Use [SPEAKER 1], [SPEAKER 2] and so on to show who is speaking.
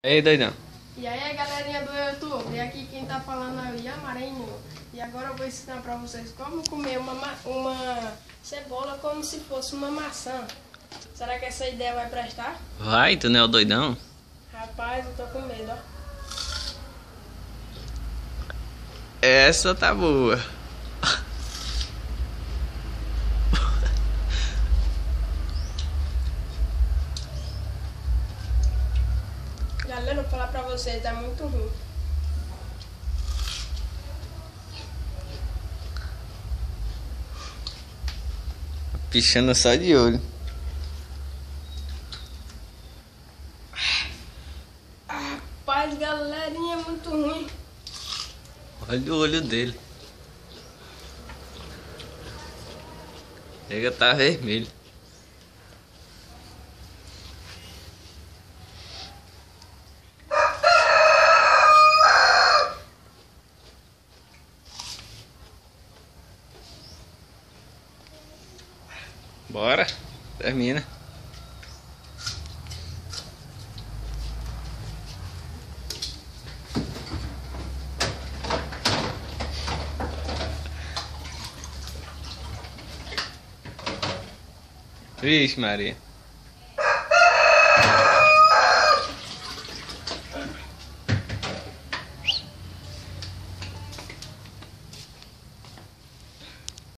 [SPEAKER 1] Ei, doidão.
[SPEAKER 2] E aí, galerinha do YouTube, e aqui quem tá falando é o Ian Marinho. E agora eu vou ensinar pra vocês como comer uma cebola como se fosse uma maçã. Será que essa ideia vai prestar?
[SPEAKER 1] Vai, tu não é o doidão?
[SPEAKER 2] Rapaz, eu tô com medo, ó.
[SPEAKER 1] Essa tá boa.
[SPEAKER 2] Galera, eu vou falar pra vocês, é muito ruim.
[SPEAKER 1] Pichando só de olho.
[SPEAKER 2] Rapaz, galerinha, é muito ruim.
[SPEAKER 1] Olha o olho dele. Chega, tá vermelho. Bora, termina. Vixe, Maria.